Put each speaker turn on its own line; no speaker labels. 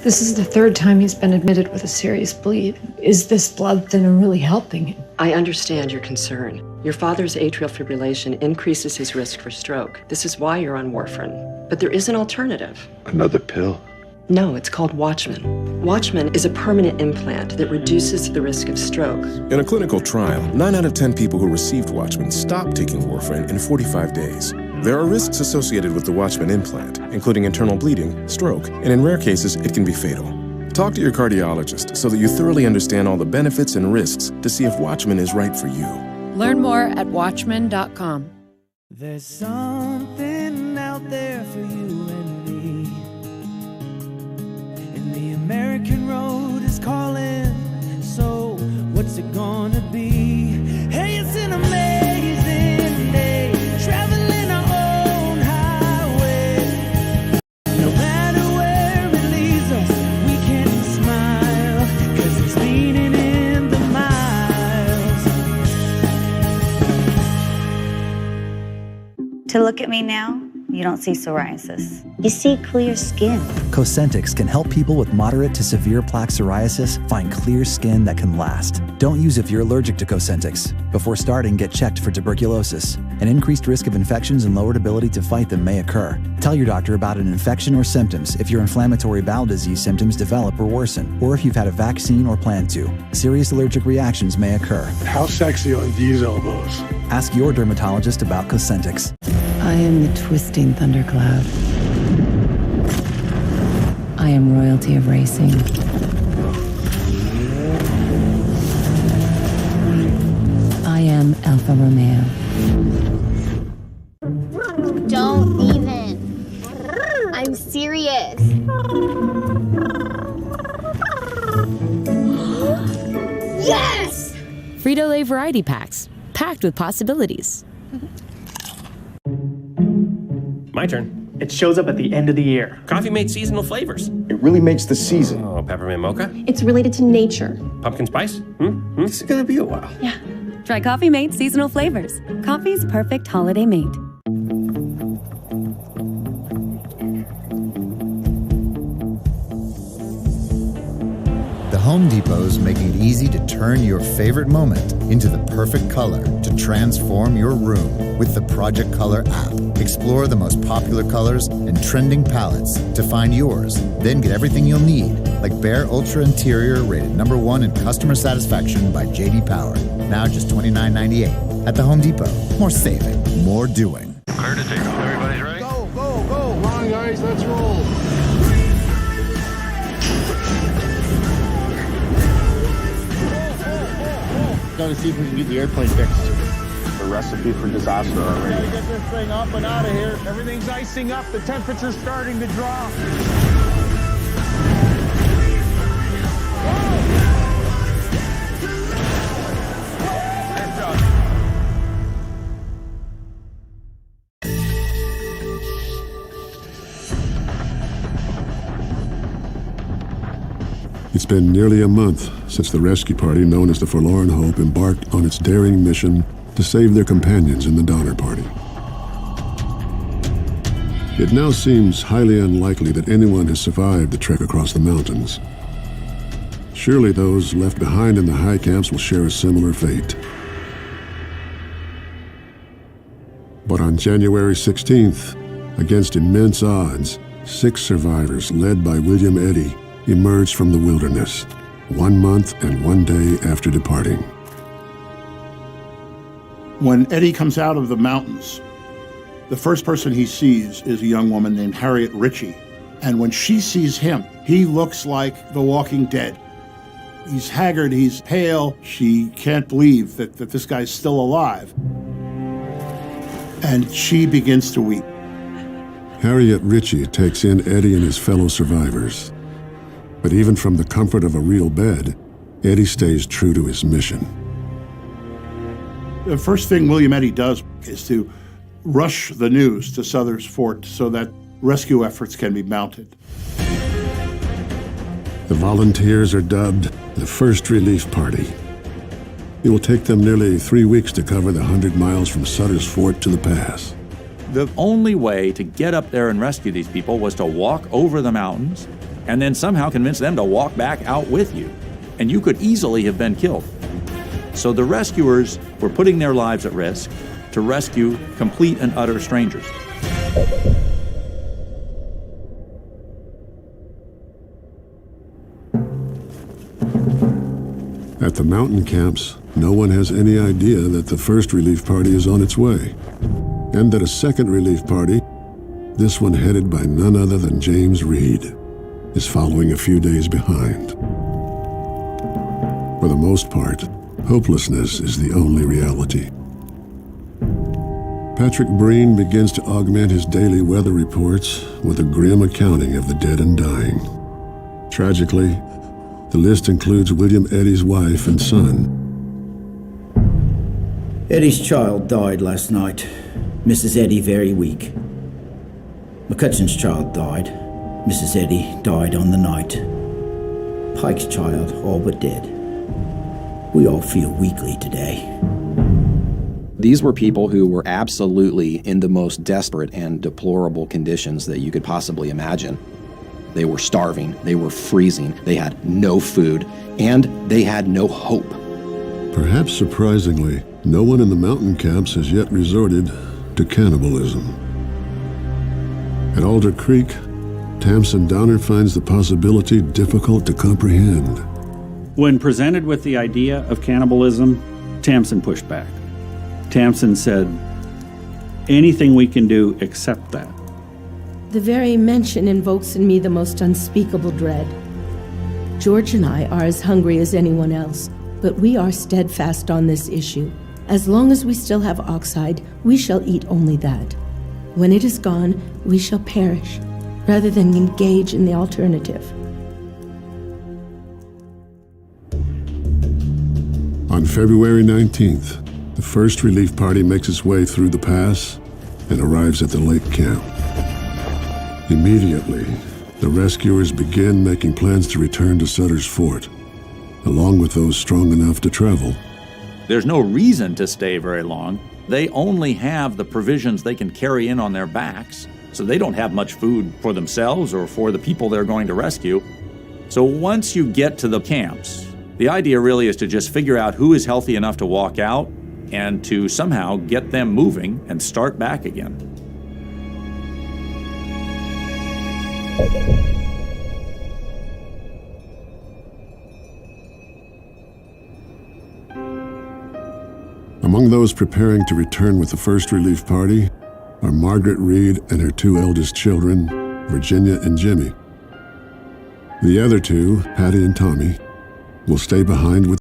This is the third time he's been admitted with a serious bleed. Is this blood thinner really helping him?
I understand your concern. Your father's atrial fibrillation increases his risk for stroke. This is why you're on warfarin. But there is an alternative.
Another pill?
No, it's called Watchman. Watchman is a permanent implant that reduces the risk of stroke.
In a clinical trial, 9 out of 10 people who received Watchman stopped taking warfarin in 45 days. There are risks associated with the Watchman implant, including internal bleeding, stroke, and in rare cases, it can be fatal. Talk to your cardiologist so that you thoroughly understand all the benefits and risks to see if Watchman is right for you.
Learn more at watchman.com.
There's something out there for you and me, and the American road is calling, so what's it gonna be? Hey, it's an amazing day, traveling our own highway. No matter where it leads us, we can smile, 'cause it's meaning in the miles.
To look at me now, you don't see psoriasis. You see clear skin.
Cosentyx can help people with moderate to severe plaque psoriasis find clear skin that can last. Don't use if you're allergic to Cosentyx. Before starting, get checked for tuberculosis. An increased risk of infections and lowered ability to fight them may occur. Tell your doctor about an infection or symptoms if your inflammatory bowel disease symptoms develop or worsen, or if you've had a vaccine or plan to. Serious allergic reactions may occur.
How sexy are these elbows?
Ask your dermatologist about Cosentyx.
I am the twisting thundercloud. I am royalty of racing. I am Alfa Romeo.
Don't even. I'm serious. Yes!
Frito-Lay variety packs, packed with possibilities.
My turn.
It shows up at the end of the year.
Coffee Mate seasonal flavors.
It really makes the season.
Oh, peppermint mocha?
It's related to nature.
Pumpkin spice?
This is gonna be a while.
Yeah.
Try Coffee Mate seasonal flavors. Coffee's perfect holiday mate.
The Home Depot's making it easy to turn your favorite moment into the perfect color to transform your room with the Project Color app. Explore the most popular colors and trending palettes to find yours. Then get everything you'll need, like Bare Ultra Interior rated #1 in customer satisfaction by J.D. Power. Now just $29.98 at the Home Depot. More saving, more doing.
Clear to take off. Everybody's ready? Go, go, go. Come on, guys, let's roll.
Gotta see if we can get the airplane fixed.
The recipe for disaster already.
Gotta get this thing up and out of here. Everything's icing up. The temperature's starting to drop.
It's been nearly a month since the rescue party known as the Forlorn Hope embarked on its daring mission to save their companions in the Donner Party. It now seems highly unlikely that anyone has survived the trek across the mountains. Surely those left behind in the high camps will share a similar fate. But on January 16th, against immense odds, 6 survivors led by William Eddy emerged from the wilderness, 1 month and 1 day after departing.
When Eddie comes out of the mountains, the first person he sees is a young woman named Harriet Ritchie. And when she sees him, he looks like the Walking Dead. He's haggard, he's pale. She can't believe that this guy's still alive. And she begins to weep.
Harriet Ritchie takes in Eddie and his fellow survivors. But even from the comfort of a real bed, Eddie stays true to his mission.
The first thing William Eddy does is to rush the news to Sutter's Fort so that rescue efforts can be mounted.
The volunteers are dubbed the First Relief Party. It will take them nearly 3 weeks to cover the 100 miles from Sutter's Fort to the pass.
The only way to get up there and rescue these people was to walk over the mountains and then somehow convince them to walk back out with you. And you could easily have been killed. So the rescuers were putting their lives at risk to rescue complete and utter strangers.
At the mountain camps, no one has any idea that the first relief party is on its way, and that a second relief party, this one headed by none other than James Reed, is following a few days behind. For the most part, hopelessness is the only reality. Patrick Breen begins to augment his daily weather reports with a grim accounting of the dead and dying. Tragically, the list includes William Eddy's wife and son.
Eddie's child died last night. Mrs. Eddy very weak. McCutcheon's child died. Mrs. Eddy died on the night. Pike's child all but dead. We all feel weakly today.
These were people who were absolutely in the most desperate and deplorable conditions that you could possibly imagine. They were starving, they were freezing, they had no food, and they had no hope.
Perhaps surprisingly, no one in the mountain camps has yet resorted to cannibalism. At Alder Creek, Tamsin Donner finds the possibility difficult to comprehend.
When presented with the idea of cannibalism, Tamsin pushed back. Tamsin said, anything we can do except that.
The very mention invokes in me the most unspeakable dread. George and I are as hungry as anyone else, but we are steadfast on this issue. As long as we still have oxide, we shall eat only that. When it is gone, we shall perish, rather than engage in the alternative.
On February 19th, the first relief party makes its way through the pass and arrives at the lake camp. Immediately, the rescuers begin making plans to return to Sutter's Fort, along with those strong enough to travel.
There's no reason to stay very long. They only have the provisions they can carry in on their backs, so they don't have much food for themselves or for the people they're going to rescue. So once you get to the camps, the idea really is to just figure out who is healthy enough to walk out and to somehow get them moving and start back again.
Among those preparing to return with the first relief party are Margaret Reed and her two eldest children, Virginia and Jimmy. The other two, Patty and Tommy, will stay behind with